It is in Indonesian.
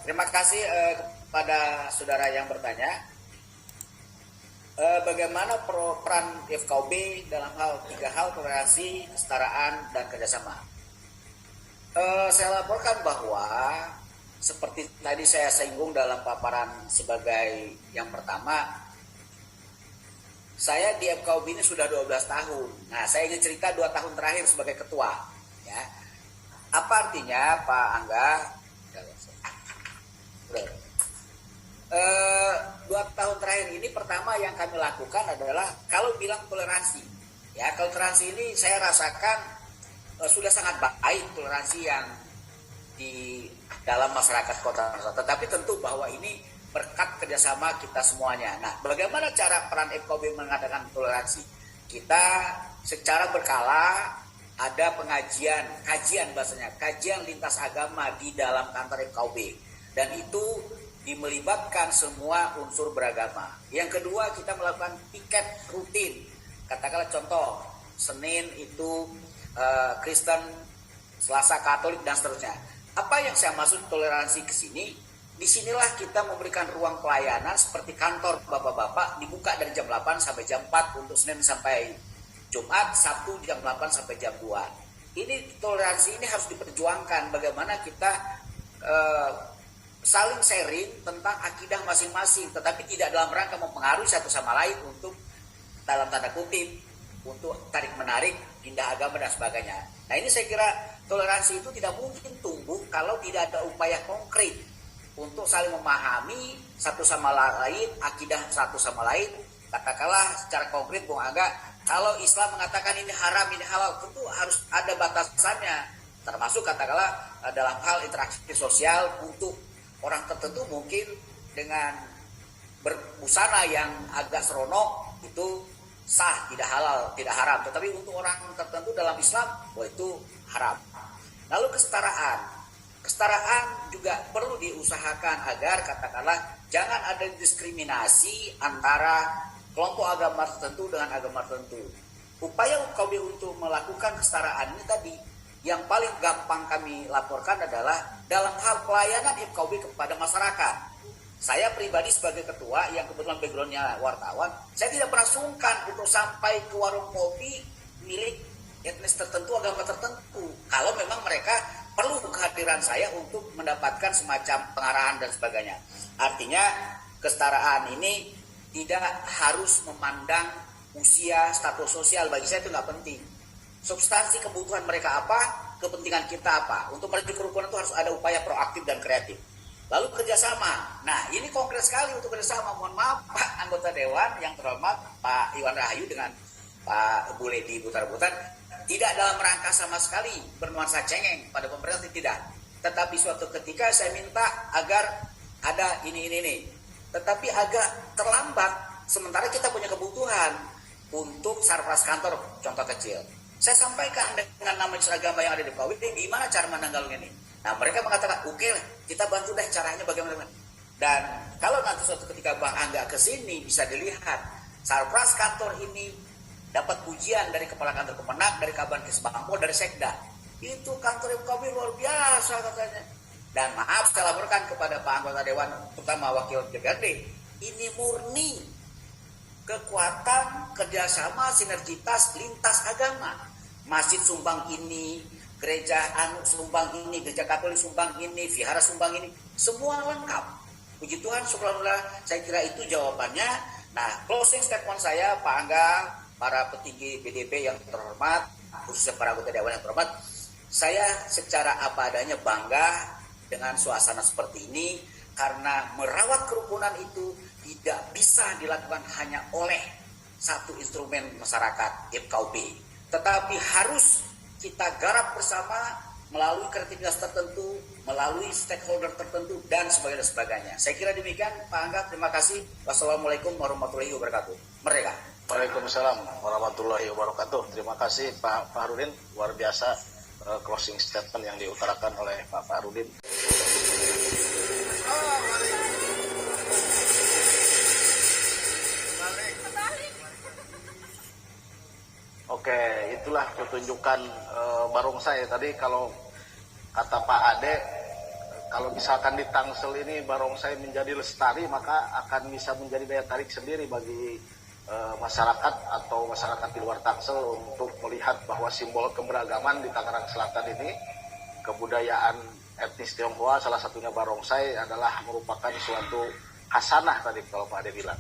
Terima kasih kepada saudara yang bertanya. Bagaimana peran FKUB dalam tiga hal toleransi, kesetaraan, dan kerjasama? Saya laporkan bahwa seperti tadi saya singgung dalam paparan sebagai yang pertama, saya di FKUB ini sudah 12 tahun. Nah, saya ingin cerita 2 tahun terakhir sebagai ketua. Ya. Apa artinya, Pak Angga? 2 tahun terakhir ini pertama yang kami lakukan adalah kalau bilang toleransi. Ya, toleransi ini saya rasakan sudah sangat baik toleransi yang di dalam masyarakat kota. Tetapi tentu bahwa ini berkat kerjasama kita semuanya. Nah, bagaimana cara peran FKUB mengadakan toleransi? Kita secara berkala ada kajian bahasanya, kajian lintas agama di dalam kantor FKUB. Dan itu melibatkan semua unsur beragama. Yang kedua, kita melakukan piket rutin. Katakanlah contoh, Senin itu Kristen, Selasa Katolik, dan seterusnya. Apa yang saya maksud toleransi ke sini? Disinilah kita memberikan ruang pelayanan seperti kantor bapak-bapak dibuka dari jam 8 sampai jam 4 untuk Senin sampai Jumat, Sabtu jam 8 sampai jam 2. Ini toleransi ini harus diperjuangkan bagaimana kita saling sharing tentang akidah masing-masing, tetapi tidak dalam rangka mempengaruhi satu sama lain untuk dalam tanda kutip untuk tarik-menarik pindah agama dan sebagainya. Nah, ini saya kira toleransi itu tidak mungkin tumbuh kalau tidak ada upaya konkret untuk saling memahami satu sama lain, akidah satu sama lain. Katakanlah secara konkret, Bung Angga, kalau Islam mengatakan ini haram, ini halal, tentu harus ada batasannya. Termasuk katakanlah dalam hal interaksi sosial untuk orang tertentu mungkin dengan berbusana yang agak seronok itu sah, tidak halal, tidak haram. Tetapi untuk orang tertentu dalam Islam, itu haram. Lalu kesetaraan juga perlu diusahakan agar katakanlah jangan ada diskriminasi antara kelompok agama tertentu dengan agama tertentu. Upaya UKB untuk melakukan kesetaraan ini tadi yang paling gampang kami laporkan adalah dalam hal pelayanan FKUB kepada masyarakat. Saya pribadi sebagai ketua yang kebetulan backgroundnya wartawan, saya tidak pernah sungkan untuk sampai ke warung kopi milik etnis tertentu, agama tertentu. Kalau memang mereka perlu kehadiran saya untuk mendapatkan semacam pengarahan dan sebagainya. Artinya kesetaraan ini tidak harus memandang usia, status sosial. Bagi saya itu nggak penting. Substansi kebutuhan mereka apa, kepentingan kita apa. Untuk menuju kerukunan itu harus ada upaya proaktif dan kreatif. Lalu kerjasama. Nah, ini konkret sekali untuk kerjasama. Mohon maaf Pak anggota Dewan yang terhormat Pak Iwan Rahayu dengan Pak Bu Ledi Butar-Butar tidak dalam rangka sama sekali bernuansa cengeng pada pemerintah, tidak. Tetapi suatu ketika saya minta agar ada ini. Tetapi agak terlambat. Sementara kita punya kebutuhan untuk sarpras kantor, contoh kecil. Saya sampaikan dengan nama agama yang ada di FKUB, gimana cara menanggapi ini? Nah, mereka mengatakan, oke lah, kita bantu deh caranya bagaimana. Dan kalau nanti suatu ketika Bang Angga ke sini bisa dilihat, sarpras kantor ini dapat pujian dari Kepala Kantor Kemenak, dari Kabankes Bangpol, dari Sekda. Itu kantor FKUB luar biasa katanya. Dan maaf, saya laporkan kepada Pak anggota Dewan, terutama Wakil DPRD, ini murni kekuatan kerjasama sinergitas lintas agama. Masjid sumbang ini, gereja sumbang ini, gereja Katolik sumbang ini, vihara sumbang ini, semua lengkap. Puji Tuhan, syukurlah, saya kira itu jawabannya. Nah, closing statement saya, Pak Angga, para petinggi BDP yang terhormat, khususnya para anggota Dewan yang terhormat, saya secara apa adanya bangga dengan suasana seperti ini, karena merawat kerukunan itu tidak bisa dilakukan hanya oleh satu instrumen masyarakat FKUB, tetapi harus kita garap bersama melalui kreativitas tertentu, melalui stakeholder tertentu, dan sebagainya. Saya kira demikian, Pak Angga. Terima kasih. Wassalamualaikum warahmatullahi wabarakatuh. Merdeka. Waalaikumsalam warahmatullahi wabarakatuh. Terima kasih Pak Fahrudin, luar biasa closing statement yang diutarakan oleh Pak Fahrudin. Oke, itulah pertunjukan barongsai tadi. Kalau kata Pak Ade, kalau misalkan di Tangsel ini barongsai menjadi lestari, maka akan bisa menjadi daya tarik sendiri bagi masyarakat atau masyarakat di luar Tangsel untuk melihat bahwa simbol keberagaman di Tangerang Selatan ini, kebudayaan etnis Tionghoa salah satunya barongsai adalah merupakan suatu hasanah tadi kalau Pak Ade bilang.